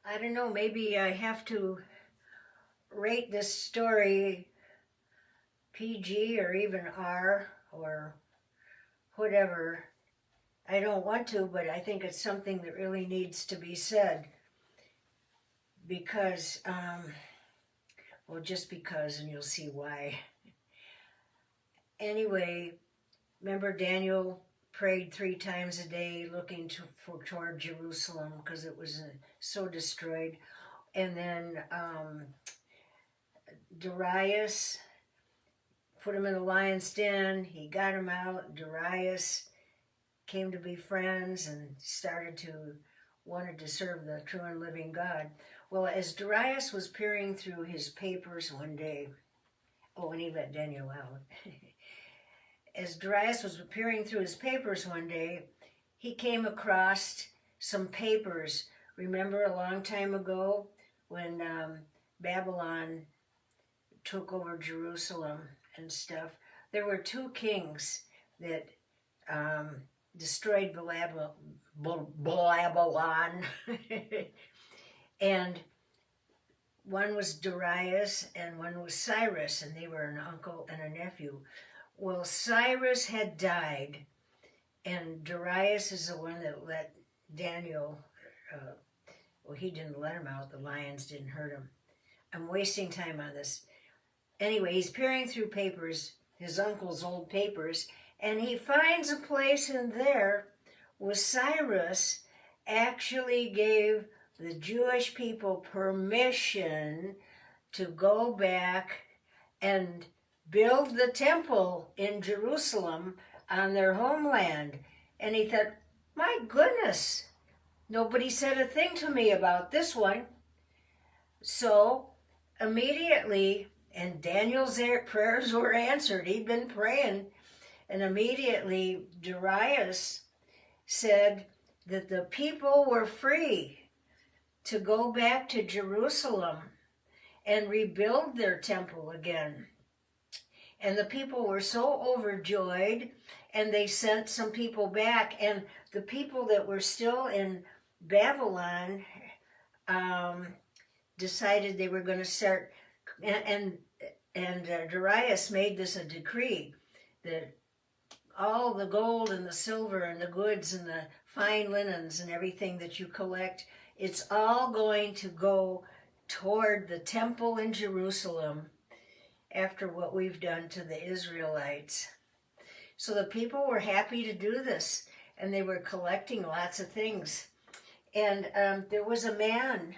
I don't know, maybe I have to rate this story PG or even R or whatever. I don't want to, but I think it's something that really needs to be said because, well, just because, and you'll see why. Anyway, remember Daniel prayed 3 times a day looking toward Jerusalem because it was so destroyed. And then Darius put him in the lion's den. He got him out. Darius came to be friends and wanted to serve the true and living God. Well, as Darius was peering through his papers one day, and he let Daniel out. As Darius was peering through his papers one day, he came across some papers. Remember a long time ago when Babylon took over Jerusalem and stuff? There were 2 kings that destroyed Babylon. And one was Darius and one was Cyrus, and they were an uncle and a nephew. Well, Cyrus had died, and Darius is the one that let Daniel, well, he didn't let him out. The lions didn't hurt him. I'm wasting time on this. Anyway, he's peering through papers, his uncle's old papers, and he finds a place in there where Cyrus actually gave the Jewish people permission to go back and build the temple in Jerusalem on their homeland. And he thought, my goodness, nobody said a thing to me about this one. So immediately, and Daniel's prayers were answered. He'd been praying. And immediately Darius said that the people were free to go back to Jerusalem and rebuild their temple again. And the people were so overjoyed, and they sent some people back. And the people that were still in Babylon decided they were going to start, and Darius made this a decree that all the gold and the silver and the goods and the fine linens and everything that you collect, it's all going to go toward the temple in Jerusalem after what we've done to the Israelites. So the people were happy to do this, and they were collecting lots of things. And there was a man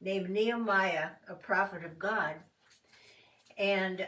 named Nehemiah, a prophet of God. And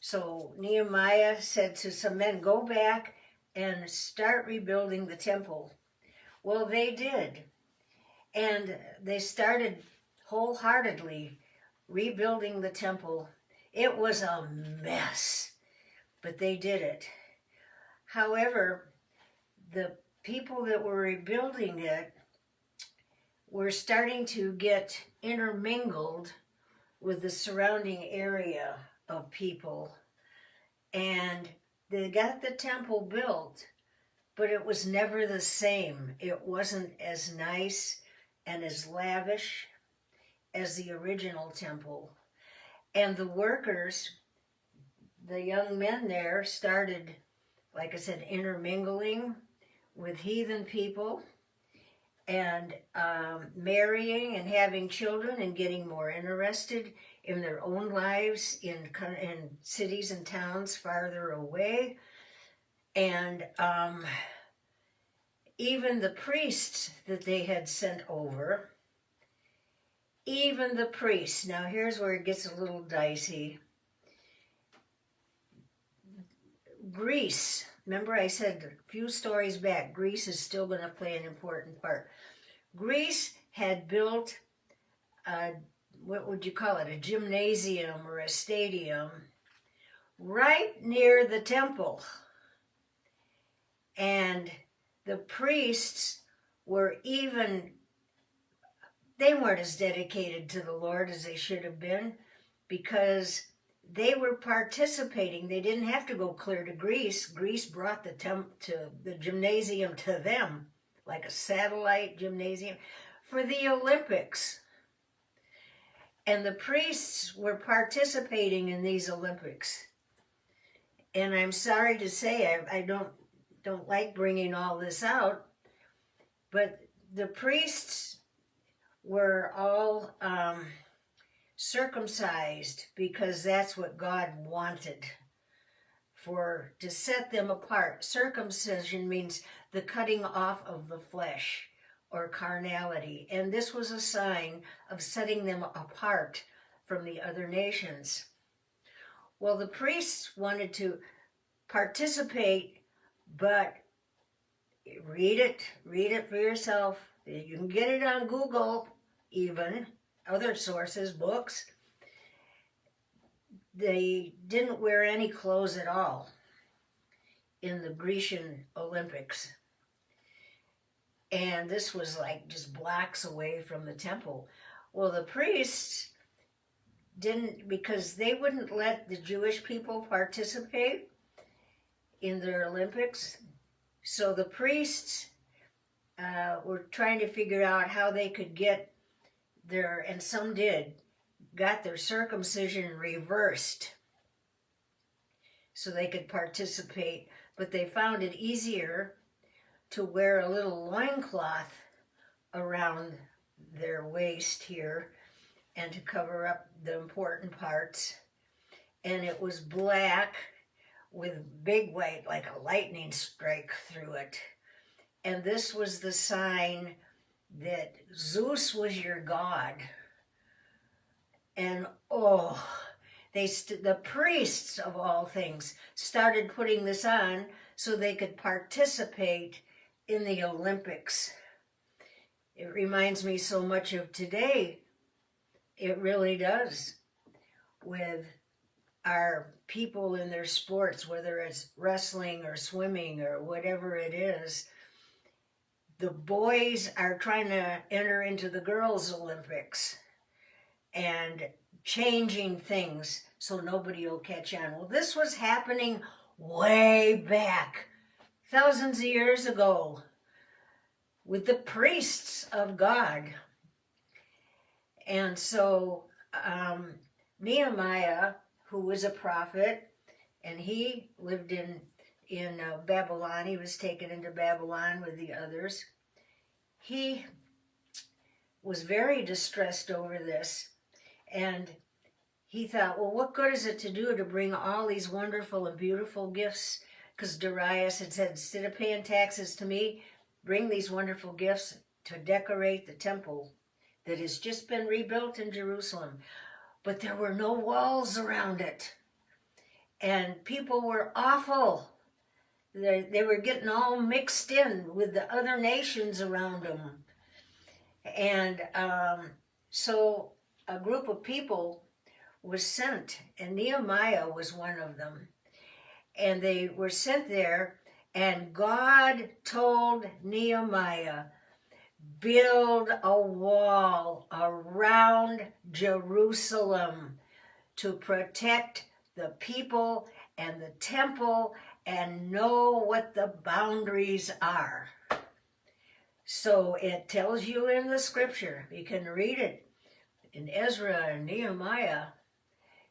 so Nehemiah said to some men, go back and start rebuilding the temple. Well, they did. And they started wholeheartedly rebuilding the temple. It was a mess, but they did it. However, the people that were rebuilding it were starting to get intermingled with the surrounding area of people. And they got the temple built, but it was never the same. It wasn't as nice and as lavish as the original temple. And the workers, the young men there, started, like I said, intermingling with heathen people and marrying and having children and getting more interested in their own lives in cities and towns farther away. And even the priests that they had sent over, even the priests, now here's where it gets a little dicey. Greece, remember I said a few stories back, Greece is still going to play an important part. Greece had built what would you call it, a gymnasium or a stadium right near the temple. And the priests were they weren't as dedicated to the Lord as they should have been, because they were participating. They didn't have to go clear to Greece. Greece brought the gymnasium to them, like a satellite gymnasium, for the Olympics. And the priests were participating in these Olympics. And I'm sorry to say, I don't like bringing all this out, but the priests were all circumcised because that's what God wanted, to set them apart. Circumcision means the cutting off of the flesh or carnality, and this was a sign of setting them apart from the other nations. Well, the priests wanted to participate, but read it for yourself. You can get it on Google, even other sources, books. They didn't wear any clothes at all in the Grecian Olympics. And this was like just blocks away from the temple. Well, the priests didn't, because they wouldn't let the Jewish people participate in their Olympics. So the priests were trying to figure out how they could get their, and some did, got their circumcision reversed so they could participate. But they found it easier to wear a little loincloth around their waist here and to cover up the important parts. And it was black with big white, like a lightning strike through it. And this was the sign that Zeus was your god. And the priests of all things started putting this on so they could participate in the Olympics. It reminds me so much of today. It really does. With our people in their sports, whether it's wrestling or swimming or whatever it is, the boys are trying to enter into the girls' Olympics and changing things so nobody will catch on. Well, this was happening way back, thousands of years ago, with the priests of God. And so Nehemiah, who was a prophet, and he lived in Babylon. He was taken into Babylon with the others. He was very distressed over this, and he thought, well, what good is it to do to bring all these wonderful and beautiful gifts? Because Darius had said, instead of paying taxes to me, bring these wonderful gifts to decorate the temple that has just been rebuilt in Jerusalem. But there were no walls around it. And people were awful. They were getting all mixed in with the other nations around them. And so a group of people was sent, and Nehemiah was one of them. And they were sent there, and God told Nehemiah, build a wall around Jerusalem to protect the people and the temple and know what the boundaries are. So it tells you in the scripture, you can read it in Ezra and Nehemiah,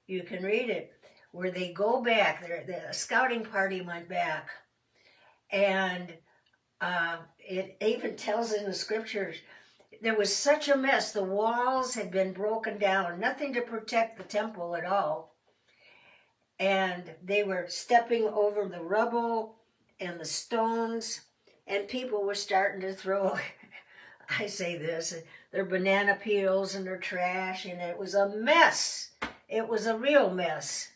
you can read it, where they go back, the scouting party went back, and it even tells in the scriptures, there was such a mess. The walls had been broken down, nothing to protect the temple at all. And they were stepping over the rubble and the stones, and people were starting to throw, I say this, their banana peels and their trash, and it was a mess. It was a real mess.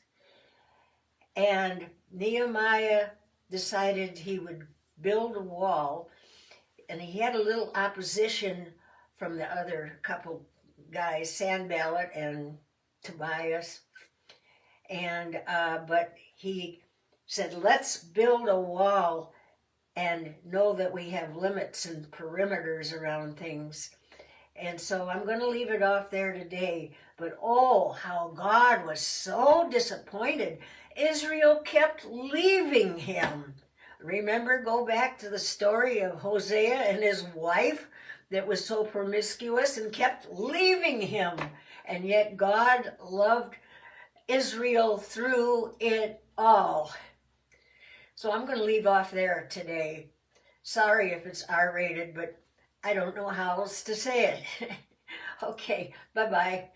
And Nehemiah decided he would build a wall, and he had a little opposition from the other couple guys, Sanballat and Tobias, and but he said, let's build a wall and know that we have limits and perimeters around things. And so I'm going to leave it off there today, but oh, how God was so disappointed. Israel kept leaving him. Remember, go back to the story of Hosea and his wife. that was so promiscuous and kept leaving him. And yet God loved Israel through it all. So I'm going to leave off there today. Sorry if it's R-rated, but I don't know how else to say it. Okay, bye-bye.